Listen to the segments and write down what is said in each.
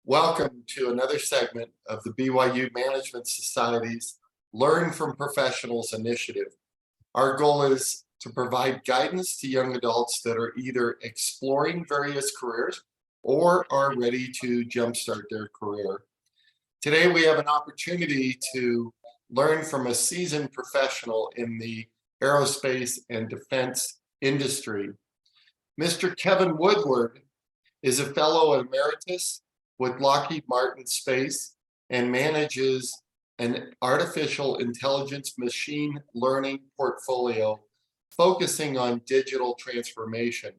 Welcome to another segment of the BYU Management Society's Learn from Professionals initiative. Our goal is to provide guidance to young adults that are either exploring various careers or are ready to jumpstart their career. Today, we have an opportunity to learn from a seasoned professional in the aerospace and defense industry. Mr. Kevin Woodward is a Fellow Emeritus with Lockheed Martin Space and manages an artificial intelligence machine learning portfolio focusing on digital transformation.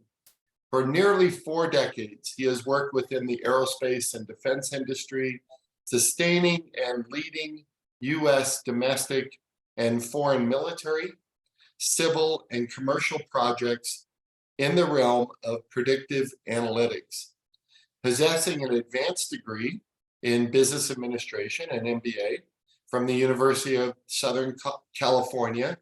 For nearly 4 decades, he has worked within the aerospace and defense industry, sustaining and leading U.S. domestic and foreign military, civil, and commercial projects in the realm of predictive analytics. Possessing an advanced degree in business administration, an MBA, from the University of Southern California,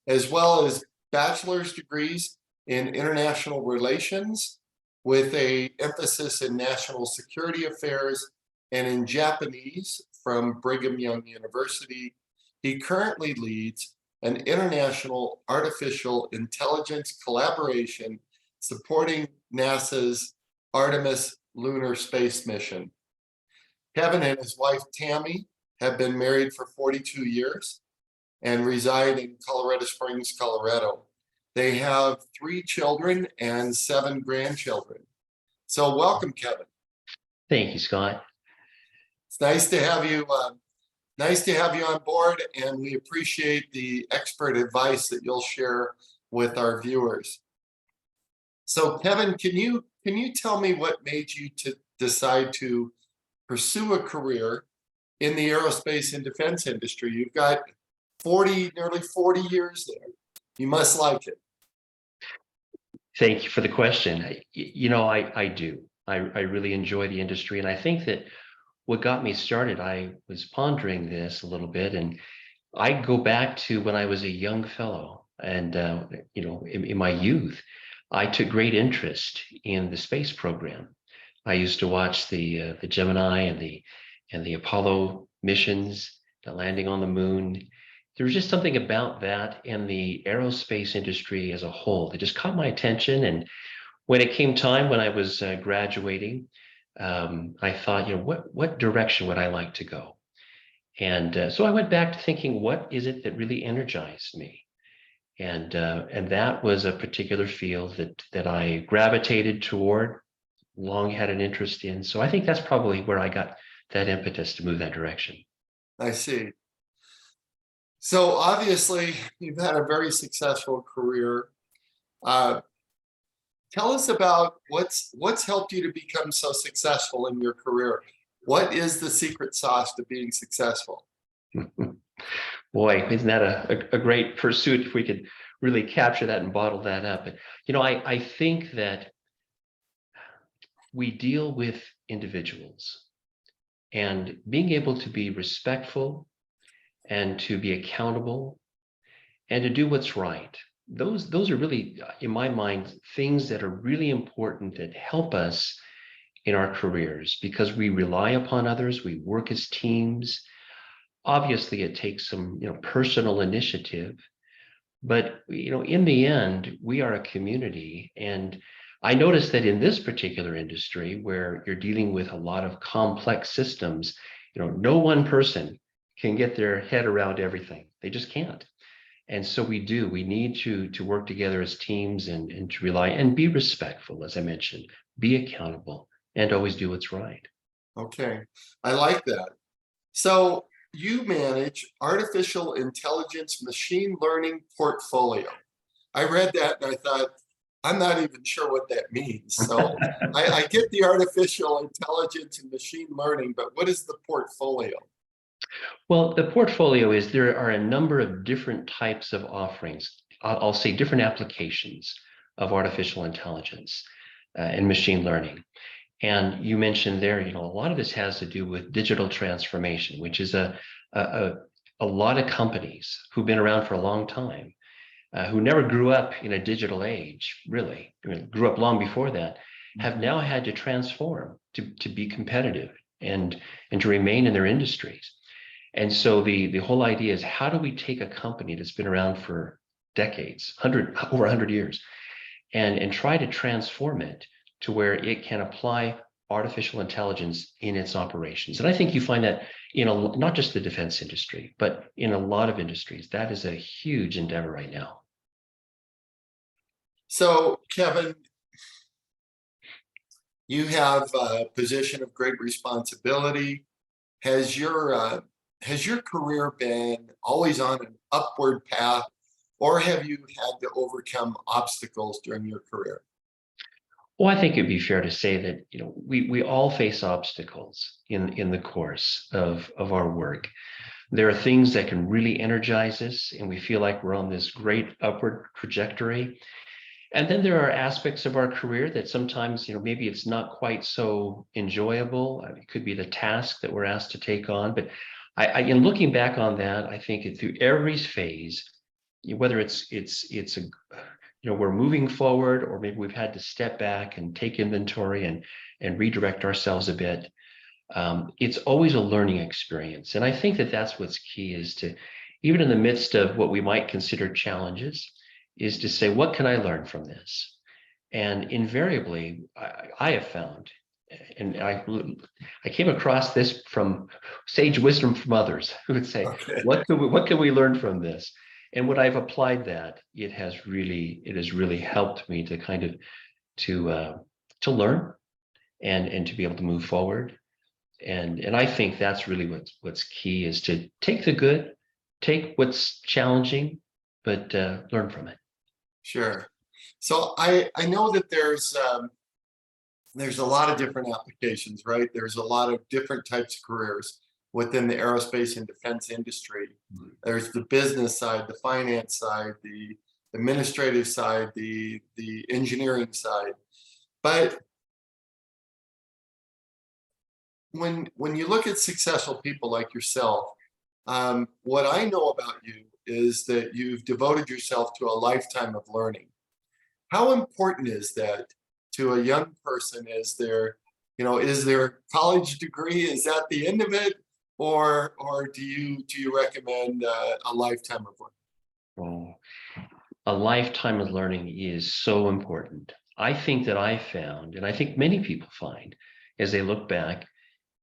as well as bachelor's degrees in international relations with an emphasis in national security affairs and in Japanese from Brigham Young University. He currently leads an international artificial intelligence collaboration supporting NASA's Artemis lunar space mission. Kevin and his wife Tammy have been married for 42 years and reside in Colorado Springs, Colorado. They have 3 children and 7 grandchildren. So welcome, Kevin. Thank you, Scott. It's nice to have you. Nice to have you on board, and we appreciate the expert advice that you'll share with our viewers. So, Kevin, can you tell me what made you to decide to pursue a career in the aerospace and defense industry? You've got nearly 40 years there. You must like it. Thank you for the question. I do. I really enjoy the industry. And I think that what got me started, I was pondering this a little bit. And I go back to when I was a young fellow. And, in my youth, I took great interest in the space program. I used to watch the Gemini and the Apollo missions, the landing on the moon. There was just something about that and the aerospace industry as a whole that just caught my attention. And when it came time when I was graduating, I thought, what direction would I like to go? And so I went back to thinking, what is it that really energized me? And that was a particular field that I gravitated toward, long had an interest in. So I think that's probably where I got that impetus to move that direction. I see. So obviously, you've had a very successful career. Tell us about what's helped you to become so successful in your career. What is the secret sauce to being successful? Boy, isn't that a great pursuit if we could really capture that and bottle that up. But, I think that we deal with individuals, and being able to be respectful and to be accountable and to do what's right. Those are really, in my mind, things that are really important that help us in our careers because we rely upon others, we work as teams. Obviously, it takes some, personal initiative, but, in the end, we are a community. And I noticed that in this particular industry where you're dealing with a lot of complex systems, no one person can get their head around everything. They just can't. And so we need to work together as teams and to rely and be respectful, as I mentioned, be accountable and always do what's right. Okay, I like that. So you manage artificial intelligence machine learning portfolio. I read that and I thought, I'm not even sure what that means. So I get the artificial intelligence and machine learning, but what is the portfolio? Well, the portfolio is there are a number of different types of offerings. I'll say different applications of artificial intelligence and machine learning. And you mentioned there, a lot of this has to do with digital transformation, which is a lot of companies who've been around for a long time, who never grew up in a digital age, really, grew up long before that, have now had to transform to be competitive, and to remain in their industries. And so the whole idea is, how do we take a company that's been around for decades, over 100 years, and try to transform it to where it can apply artificial intelligence in its operations? And I think you find that in not just the defense industry, but in a lot of industries. That is a huge endeavor right now. So, Kevin, you have a position of great responsibility. Has your career been always on an upward path, or have you had to overcome obstacles during your career? Well, I think it'd be fair to say that, you know, we all face obstacles in the course of our work. There are things that can really energize us, and we feel like we're on this great upward trajectory. And then there are aspects of our career that sometimes, you know, maybe it's not quite so enjoyable. It could be the task that we're asked to take on. But in looking back on that, I think through every phase, whether it's a, you know, we're moving forward, or maybe we've had to step back and take inventory and redirect ourselves a bit. It's always a learning experience. And I think that that's what's key, is to, even in the midst of what we might consider challenges, is to say, what can I learn from this? And invariably, I have found, and I came across this from sage wisdom from others who would say, Okay. what can we learn from this? And when I've applied that, it has really helped me to kind of to learn and to be able to move forward. And I think that's really what's key, is to take the good, take what's challenging, but learn from it. Sure. So I know that there's a lot of different applications, right? There's a lot of different types of careers within the aerospace and defense industry. There's the business side, the finance side, the administrative side, the engineering side. But when you look at successful people like yourself, what I know about you is that you've devoted yourself to a lifetime of learning. How important is that to a young person? Is there college degree? Is that the end of it? Or do you recommend a lifetime of learning? Oh, a lifetime of learning is so important. I think that I found, and I think many people find as they look back,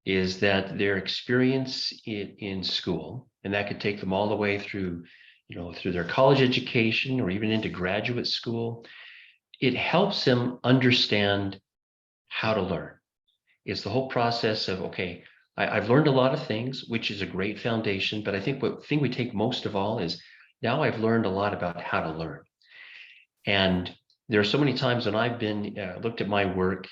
is that their experience in school, and that could take them all the way through, you know, through their college education or even into graduate school, it helps them understand how to learn. It's the whole process of, okay, I've learned a lot of things, which is a great foundation, but I think the thing we take most of all is, now I've learned a lot about how to learn. And there are so many times when I've been looked at my work,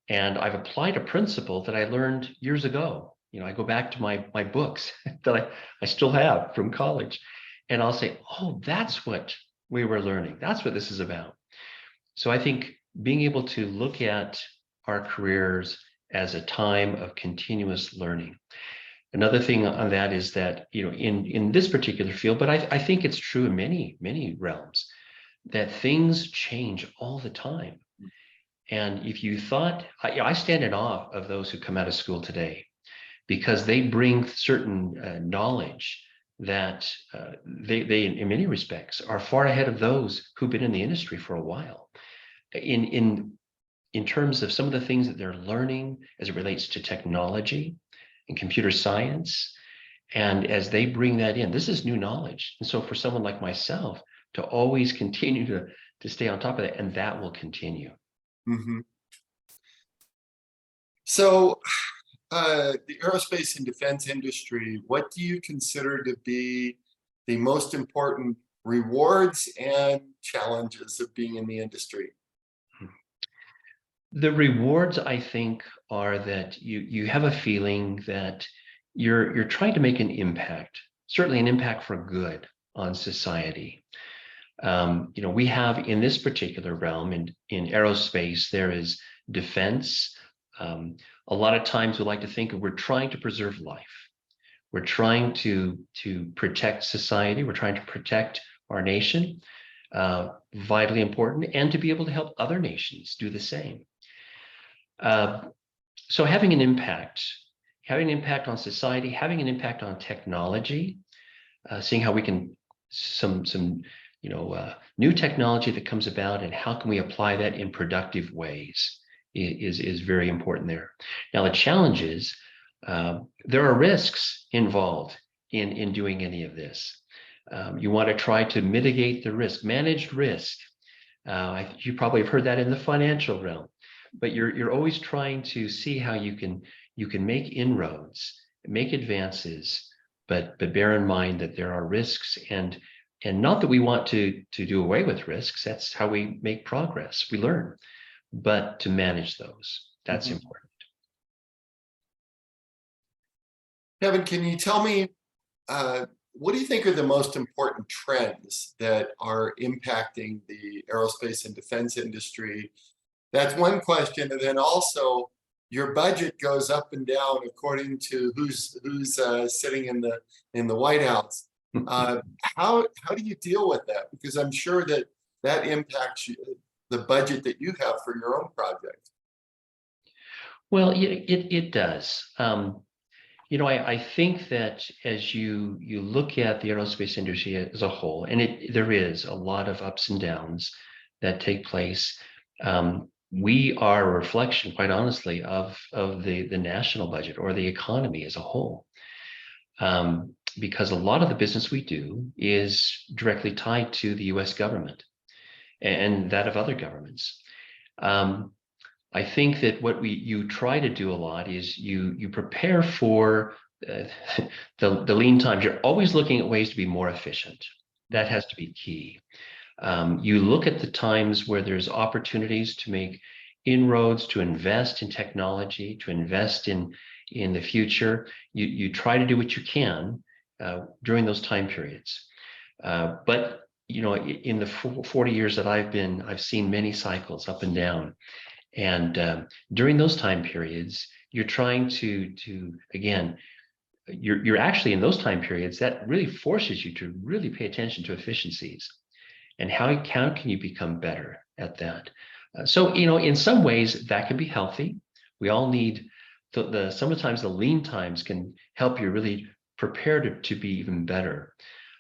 and I've applied a principle that I learned years ago. You know, I go back to my books that I still have from college, and I'll say, oh, that's what we were learning. That's what this is about. So I think being able to look at our careers as a time of continuous learning. Another thing on that is that, you know, in this particular field, but I think it's true in many realms, that things change all the time. And if you thought, I stand in awe of those who come out of school today, because they bring certain knowledge that they in many respects are far ahead of those who've been in the industry for a while. In terms of some of the things that they're learning as it relates to technology and computer science, and as they bring that in, this is new knowledge. And so for someone like myself to always continue to stay on top of that, and that will continue. Mm-hmm. So the aerospace and defense industry, what do you consider to be the most important rewards and challenges of being in the industry? The rewards, I think, are that you have a feeling that you're trying to make an impact, certainly an impact for good on society. You know, we have in this particular realm in aerospace, there is defense. A lot of times we like to think of, we're trying to preserve life. We're trying to protect society. We're trying to protect our nation, vitally important, and to be able to help other nations do the same. So having an impact having an impact on society, having an impact on technology, seeing how we can some new technology that comes about and how can we apply that in productive ways is very important there. Now the challenge is there are risks involved in doing any of this. You want to try to mitigate the risk, managed risk. You probably have heard that in the financial realm, but you're always trying to see how you can make inroads, make advances, but bear in mind that there are risks, and not that we want to do away with risks. That's how we make progress. We learn, but to manage those, that's important. Kevin, can you tell me, what do you think are the most important trends that are impacting the aerospace and defense industry? That's one question. And then also, your budget goes up and down according to who's sitting in the White House. How do you deal with that? Because I'm sure that impacts the budget that you have for your own project. Well, it does. I think that as you look at the aerospace industry as a whole, and there is a lot of ups and downs that take place. We are a reflection, quite honestly, of the national budget or the economy as a whole, because a lot of the business we do is directly tied to the U.S. government and that of other governments. I think that what you try to do a lot is you prepare for the lean times. You're always looking at ways to be more efficient. That has to be key. You look at the times where there's opportunities to make inroads, to invest in technology, to invest in the future. You try to do what you can during those time periods. But in the 40 years that I've seen many cycles up and down. And during those time periods, you're trying to again, you're actually in those time periods that really forces you to really pay attention to efficiencies and how can you become better at that. So in some ways that can be healthy. We all need sometimes the lean times can help you really prepare to be even better.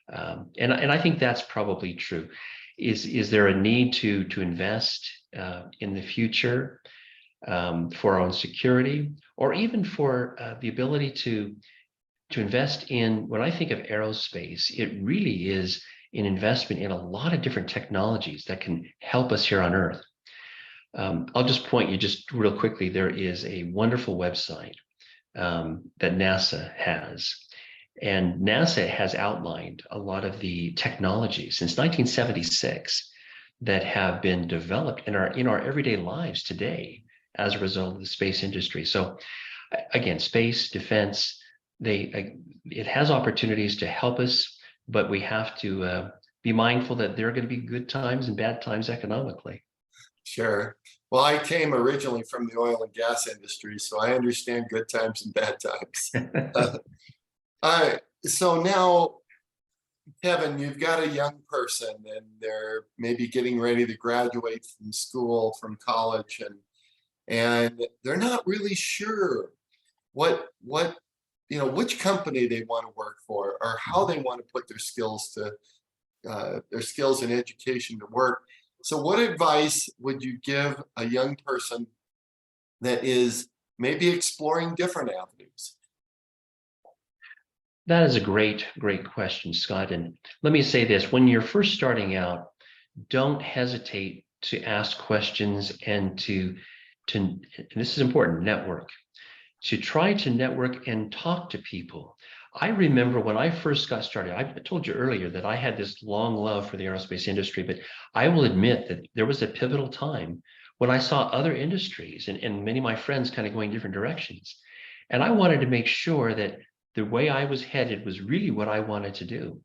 And I think that's probably true. Is there a need to invest in the future for our own security, or even for the ability to invest in, when I think of aerospace, it really is an investment in a lot of different technologies that can help us here on Earth. I'll just point you just real quickly. There is a wonderful website that NASA has. And NASA has outlined a lot of the technologies since 1976 that have been developed and are in our everyday lives today as a result of the space industry. So again, space, defense, it has opportunities to help us, but we have to be mindful that there are going to be good times and bad times economically. Sure. Well, I came originally from the oil and gas industry, so I understand good times and bad times. So now, Kevin, you've got a young person and they're maybe getting ready to graduate from school, from college, and they're not really sure which company they want to work for or how they want to put their skills and education to work. So what advice would you give a young person that is maybe exploring different avenues? That is a great question, Scott. And let me say this, when you're first starting out, don't hesitate to ask questions and and this is important, network. To try to network and talk to people. I remember when I first got started, I told you earlier that I had this long love for the aerospace industry, but I will admit that there was a pivotal time when I saw other industries and many of my friends kind of going different directions. And I wanted to make sure that the way I was headed was really what I wanted to do.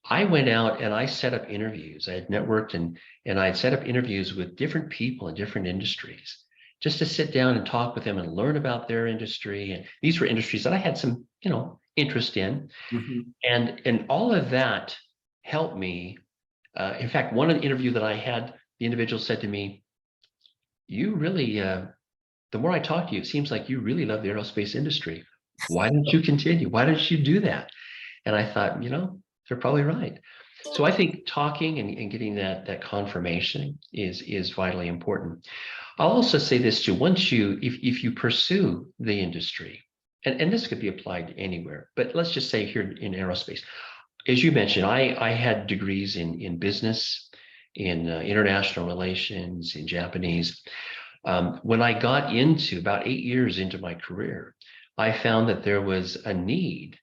I went out and I set up interviews. I had networked and I had set up interviews with different people in different industries, just to sit down and talk with them and learn about their industry. And these were industries that I had some, interest in. Mm-hmm. And all of that helped me. In fact, one interview that I had, the individual said to me, you really, the more I talk to you, it seems like you really love the aerospace industry. Why didn't you continue? Why didn't you do that? And I thought, they're probably right. So I think talking and getting that confirmation is vitally important. I'll also say this too, if you pursue the industry, and this could be applied anywhere, but let's just say here in aerospace, as you mentioned, I had degrees in business, in international relations, in Japanese. When I got into about 8 years into my career, I found that there was a need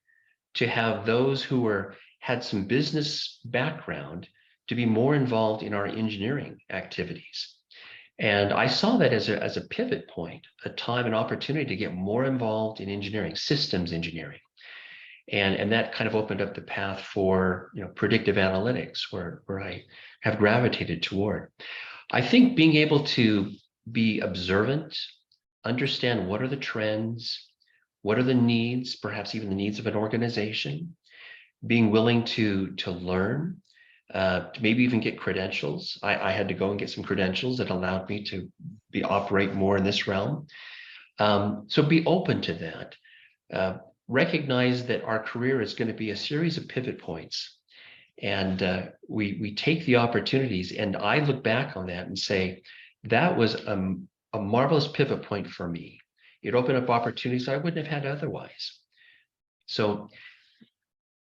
to have those who had some business background to be more involved in our engineering activities. And I saw that as a pivot point, a time and opportunity to get more involved in engineering, systems engineering. And that kind of opened up the path for predictive analytics, where I have gravitated toward. I think being able to be observant, understand what are the trends, what are the needs, perhaps even the needs of an organization, being willing to learn, maybe even get credentials. I had to go and get some credentials that allowed me to operate more in this realm. So be open to that. Recognize that our career is going to be a series of pivot points, and we take the opportunities. And I look back on that and say, that was a marvelous pivot point for me. It opened up opportunities I wouldn't have had otherwise. So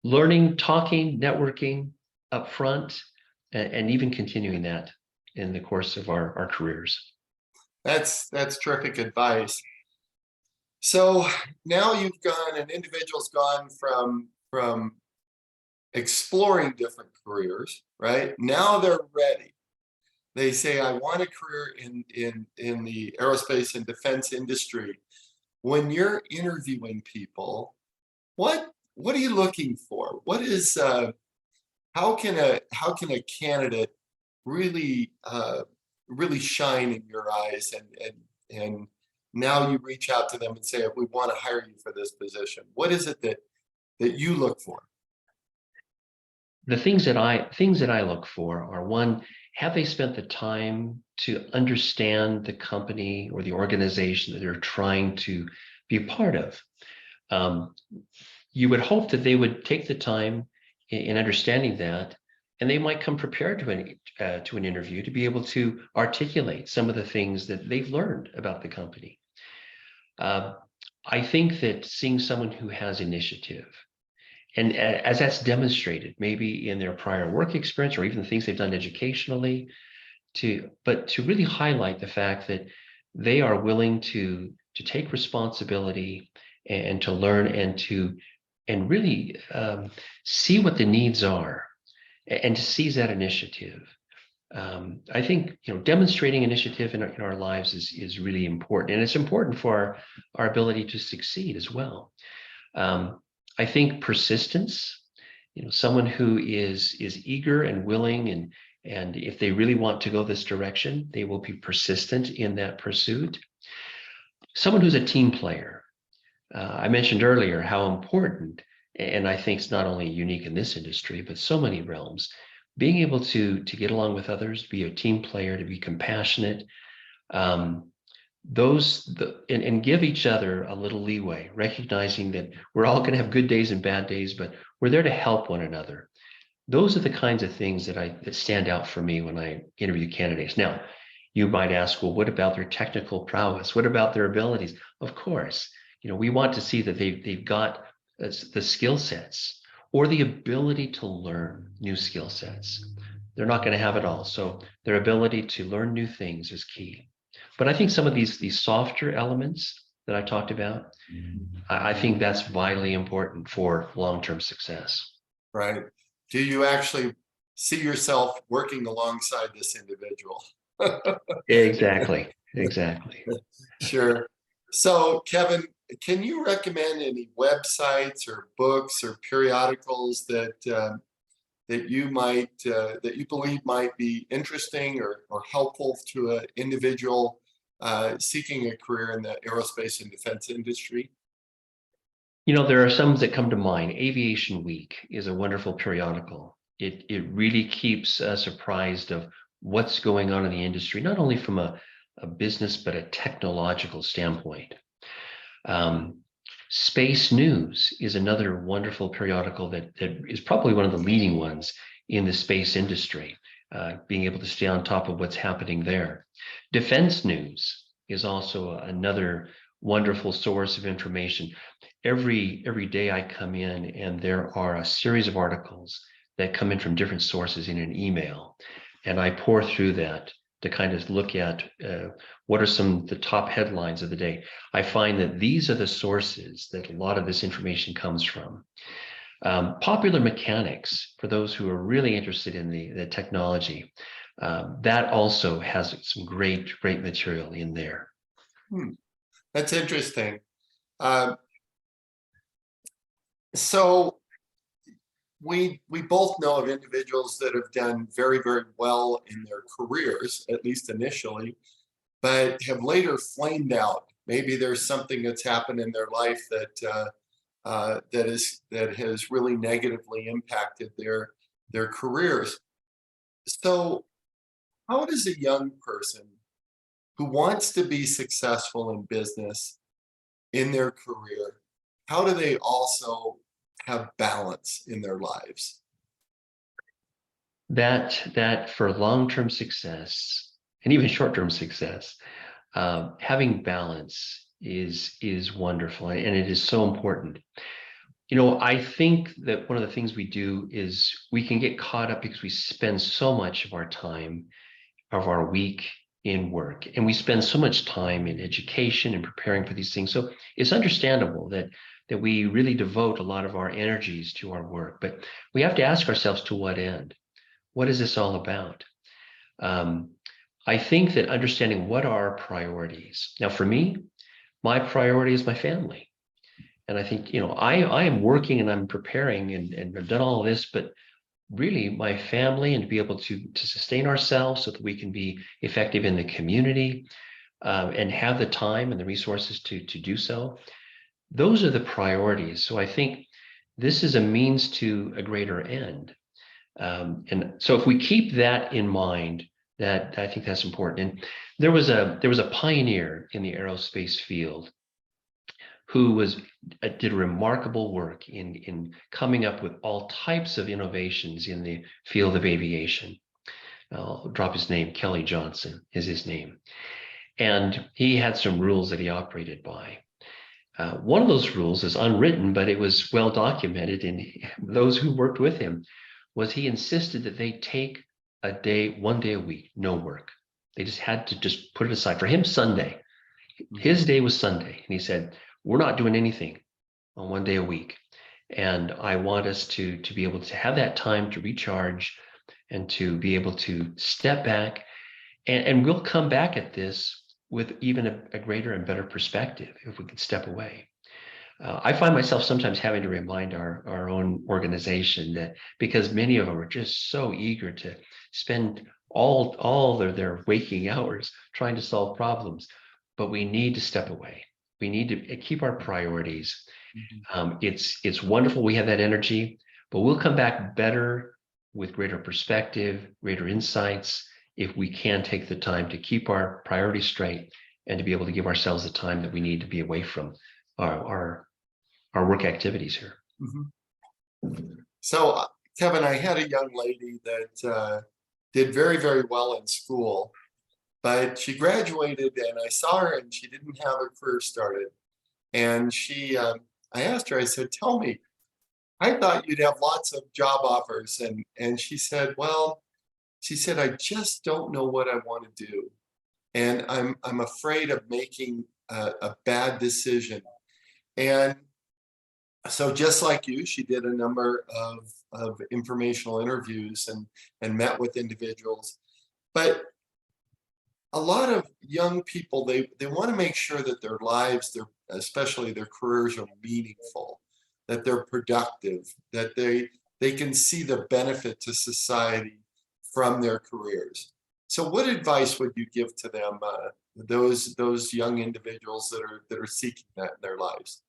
learning, talking, networking up front, and even continuing that in the course of our careers. That's terrific advice. So now an individual's gone from exploring different careers, right? Now they're ready. They say, I want a career in the aerospace and defense industry. When you're interviewing people, what are you looking for? What is how can a candidate really shine in your eyes, and now you reach out to them and say, we want to hire you for this position? What is it that you look for? The things that I look for are, one, have they spent the time to understand the company or the organization that they're trying to be a part of? You would hope that they would take the time in understanding that, and they might come prepared to an interview to be able to articulate some of the things that they've learned about the company. I think that seeing someone who has initiative, and as that's demonstrated, maybe in their prior work experience or even the things they've done educationally, but to really highlight the fact that they are willing to take responsibility and to learn and really see what the needs are and to seize that initiative. I think demonstrating initiative in our lives is really important, and it's important for our ability to succeed as well. I think persistence, someone who is eager and willing, and if they really want to go this direction, they will be persistent in that pursuit. Someone who's a team player. I mentioned earlier how important, and I think it's not only unique in this industry, but so many realms, being able to get along with others, be a team player, to be compassionate, and give each other a little leeway, recognizing that we're all going to have good days and bad days, but we're there to help one another. Those are the kinds of things that stand out for me when I interview candidates. Now, you might ask, well, what about their technical prowess? What about their abilities? Of course, we want to see that they've got the skill sets or the ability to learn new skill sets. They're not going to have it all. So their ability to learn new things is key. But I think some of these softer elements that I talked about, I think that's vitally important for long-term success. Right. Do you actually see yourself working alongside this individual? Exactly. Sure. So, Kevin, can you recommend any websites or books or periodicals that you believe might be interesting or helpful to an individual seeking a career in the aerospace and defense industry? There are some that come to mind. Aviation Week is a wonderful periodical. It really keeps us apprised of what's going on in the industry, not only from a business, but a technological standpoint. Space News is another wonderful periodical that is probably one of the leading ones in the space industry, being able to stay on top of what's happening there. Defense News is also another wonderful source of information. Every day I come in and there are a series of articles that come in from different sources in an email, and I pour through that to kind of look at what are some of the top headlines of the day. I find that these are the sources that a lot of this information comes from. Popular Mechanics, for those who are really interested in the technology, that also has some great material in there. That's interesting. So we both know of individuals that have done very well in their careers, at least initially, but have later flamed out. Maybe there's something that's happened in their life that has really negatively impacted their careers. So how does a young person who wants to be successful in business in their career, how do they also have balance in their lives? That for long-term success and even short-term success, having balance is wonderful, and it is so important. I think that one of the things we do is we can get caught up because we spend so much of our time, of our week in work, and we spend so much time in education and preparing for these things. So it's understandable that we really devote a lot of our energies to our work, but we have to ask ourselves, to what end? What is this all about? I think that understanding what are our priorities. Now, for me, my priority is my family. And I think, I am working and I'm preparing and I've done all of this, but really my family, and to be able to sustain ourselves so that we can be effective in the community, and have the time and the resources to do so. Those are the priorities. So I think this is a means to a greater end. And so if we keep that in mind, that I think that's important. And there was a pioneer in the aerospace field who did remarkable work in coming up with all types of innovations in the field of aviation. I'll drop his name. Kelly Johnson is his name. And he had some rules that he operated by. One of those rules is unwritten, but it was well documented in those who worked with him, was he insisted that they take one day a week, no work. They just had to just put it aside. For him, Sunday, his day was Sunday. And he said, we're not doing anything on one day a week. And I want us to be able to have that time to recharge and to be able to step back. And we'll come back at this with even a greater and better perspective if we could step away. I find myself sometimes having to remind our own organization that, because many of them are just so eager to spend all their waking hours trying to solve problems, but we need to step away. We need to keep our priorities. It's wonderful we have that energy, but we'll come back better with greater perspective, greater insights, if we can take the time to keep our priorities straight and to be able to give ourselves the time that we need to be away from our work activities here. So, Kevin, I had a young lady that did very well in school, but she graduated and I saw her and she didn't have a career started. And I asked her, I said, tell me, I thought you'd have lots of job offers. And she said, well, I just don't know what I want to do. And I'm afraid of making a bad decision. And so just like you, she did a number of informational interviews and met with individuals. But a lot of young people, they want to make sure that their lives, especially their careers, are meaningful, that they're productive, that they can see the benefit to society from their careers. So what advice would you give to them, those young individuals that are seeking that in their lives?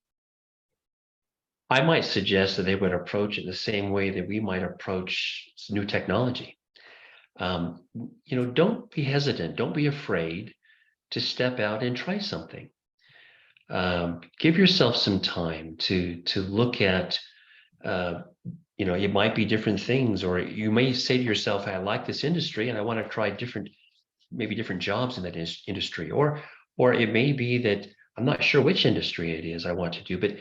I might suggest that they would approach it the same way that we might approach new technology. Don't be hesitant. Don't be afraid to step out and try something. give yourself some time to look at, it might be different things, or you may say to yourself, I like this industry and I want to try maybe different jobs in that industry, or it may be that I'm not sure which industry it is I want to do, but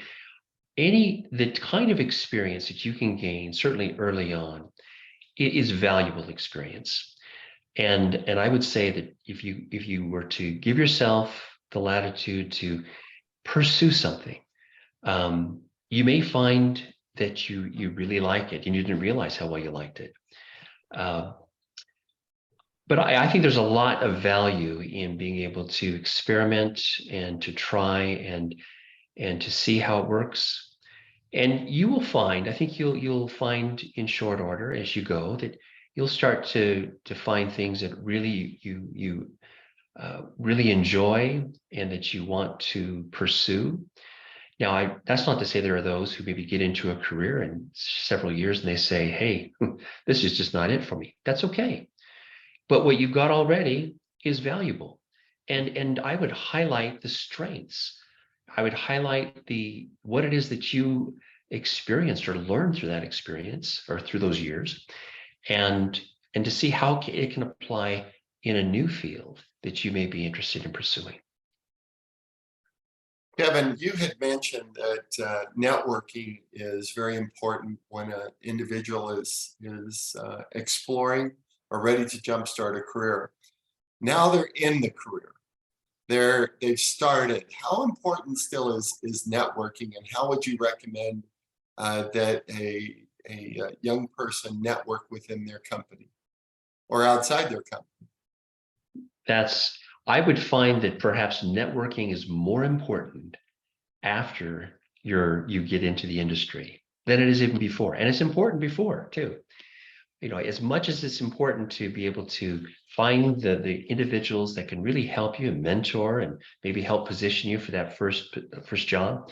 the kind of experience that you can gain, certainly early on, it is valuable experience. And I would say that if you were to give yourself the latitude to pursue something, you may find that you really like it and you didn't realize how well you liked it. But I think there's a lot of value in being able to experiment and to try and to see how it works. And you will find, I think you'll find in short order as you go, that you'll start to find things that really you really enjoy and that you want to pursue. Now, that's not to say there are those who maybe get into a career in several years and they say, hey, this is just not it for me. That's okay. But what you've got already is valuable. And I would highlight the strengths. I would highlight what it is that you experienced or learned through that experience or through those years, and to see how it can apply in a new field that you may be interested in pursuing. Kevin, you had mentioned that networking is very important when an individual is exploring or ready to jumpstart a career. Now they're in the career. They've started. How important still is networking, and how would you recommend that a young person network within their company or outside their company? I would find that perhaps networking is more important after you get into the industry than it is even before. And it's important before too. As much as it's important to be able to find the individuals that can really help you and mentor and maybe help position you for that first job,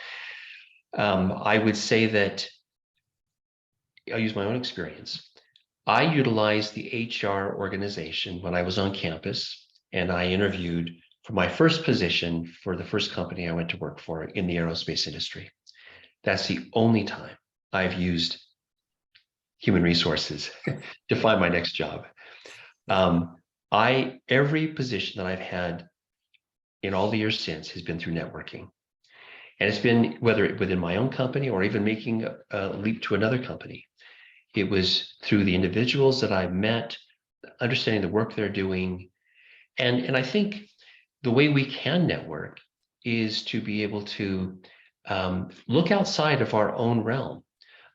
I would say that I'll use my own experience. I utilized the HR organization when I was on campus, and I interviewed for my first position for the first company I went to work for in the aerospace industry. That's the only time I've used human resources to find my next job. Every position that I've had in all the years since has been through networking. And it's been whether within my own company or even making a leap to another company. It was through the individuals that I met, understanding the work they're doing. And I think the way we can network is to be able to look outside of our own realm,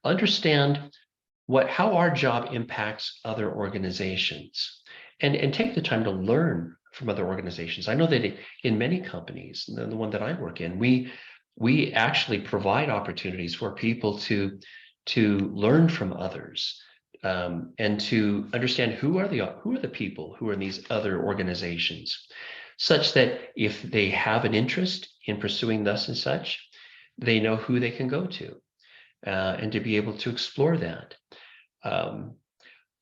understand how our job impacts other organizations, and take the time to learn from other organizations. I know that in many companies, the one that I work in, we actually provide opportunities for people to learn from others, and to understand who are the people who are in these other organizations, such that if they have an interest in pursuing thus and such, they know who they can go to, and to be able to explore that.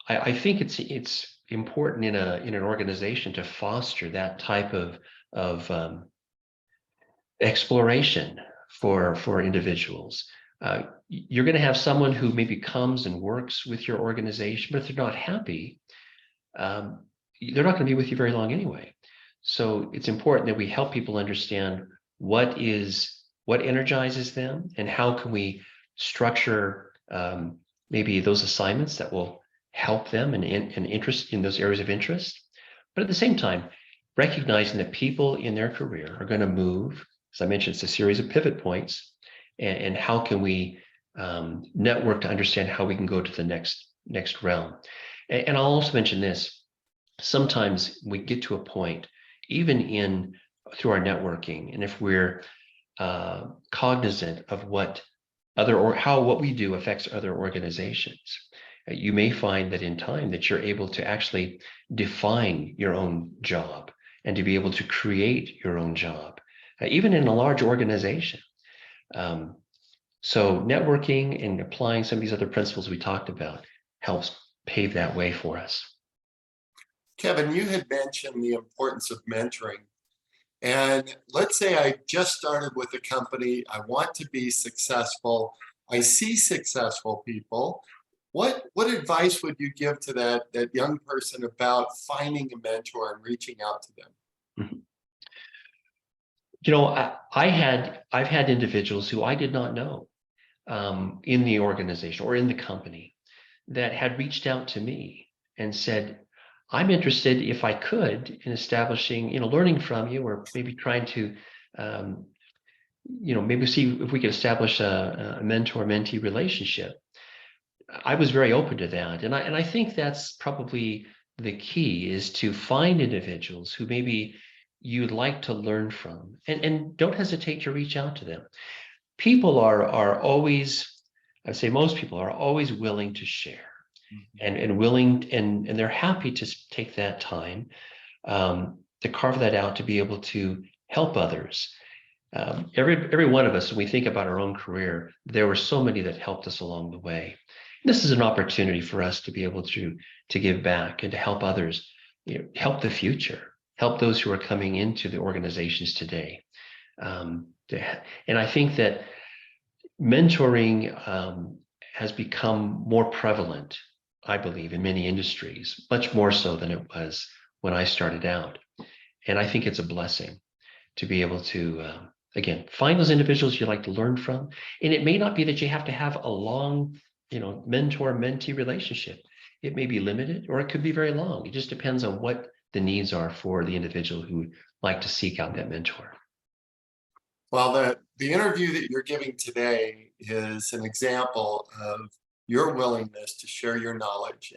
I think it's important in an organization to foster that type of exploration for individuals. You're going to have someone who maybe comes and works with your organization, but if they're not happy, they're not going to be with you very long anyway. So it's important that we help people understand what energizes them, and how can we structure maybe those assignments that will help them and interest in those areas of interest. But at the same time, recognizing that people in their career are going to move. As I mentioned, it's a series of pivot points, and how can we network to understand how we can go to the next realm. And I'll also mention this: sometimes we get to a point, even through our networking, and if we're cognizant of how what we do affects other organizations, you may find that in time that you're able to actually define your own job and to be able to create your own job, even in a large organization. So networking and applying some of these other principles we talked about helps pave that way for us. Kevin, you had mentioned the importance of mentoring. And let's say I just started with a company. I want to be successful. I see successful people. What advice would you give to that young person about finding a mentor and reaching out to them? Mhm. I've had individuals who I did not know in the organization or in the company that had reached out to me and said, I'm interested, if I could, in establishing, learning from you, or maybe trying to, maybe see if we could establish a mentor-mentee relationship. I was very open to that. And I think that's probably the key, is to find individuals who maybe you'd like to learn from, and don't hesitate to reach out to them. People are always, I'd say most people are always willing to share, and willing, and they're happy to take that time to carve that out, to be able to help others. Every one of us, when we think about our own career, there were so many that helped us along the way. This is an opportunity for us to be able to give back and to help others, help the future, help those who are coming into the organizations today. And I think that mentoring has become more prevalent, I believe, in many industries, much more so than it was when I started out. And I think it's a blessing to be able to, again, find those individuals you like to learn from. And it may not be that you have to have a long, mentor-mentee relationship. It may be limited, or it could be very long. It just depends on what the needs are for the individual who would like to seek out that mentor. Well, the interview that you're giving today is an example of your willingness to share your knowledge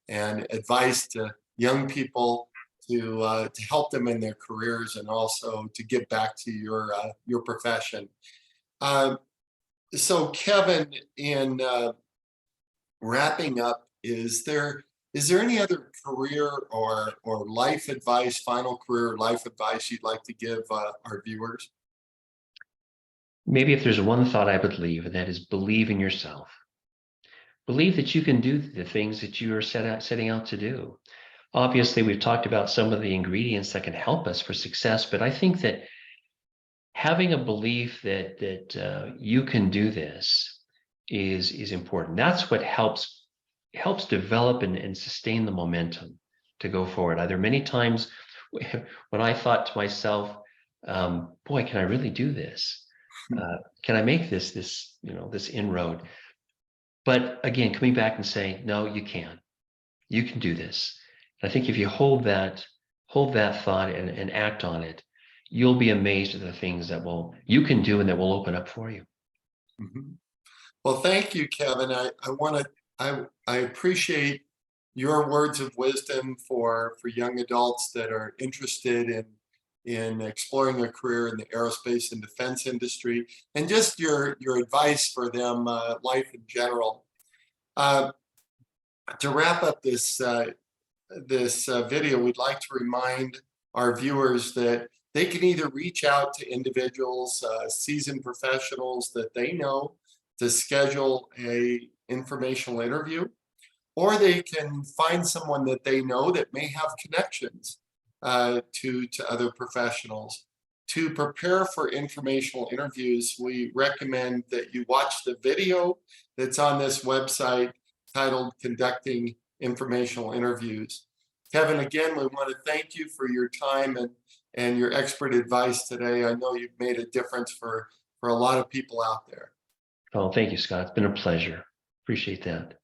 and advice to young people to help them in their careers, and also to give back to your profession. So Kevin, in wrapping up, is there any other career or life advice, final career life advice you'd like to give our viewers? Maybe if there's one thought I would leave, and that is, believe in yourself. Believe that you can do the things that you are setting out to do. Obviously, we've talked about some of the ingredients that can help us for success, but I think that having a belief that you can do this is important. That's what helps develop and sustain the momentum to go forward. There are many times when I thought to myself, boy, can I really do this? Can I make this inroad? But again, coming back and saying, no, you can do this. And I think if you hold that thought and act on it, you'll be amazed at the things that you can do and that will open up for you. Mm-hmm. Well, thank you, Kevin. I appreciate your words of wisdom for young adults that are interested in exploring a career in the aerospace and defense industry, and just your advice for them, life in general. To wrap up this video, we'd like to remind our viewers that they can either reach out to individuals, seasoned professionals that they know, to schedule a informational interview, or they can find someone that they know that may have connections to other professionals. To prepare for informational interviews, we recommend that you watch the video that's on this website titled Conducting Informational Interviews. Kevin, again, we want to thank you for your time and your expert advice today. I know you've made a difference for a lot of people out there. Oh, thank you, Scott. It's been a pleasure. Appreciate that.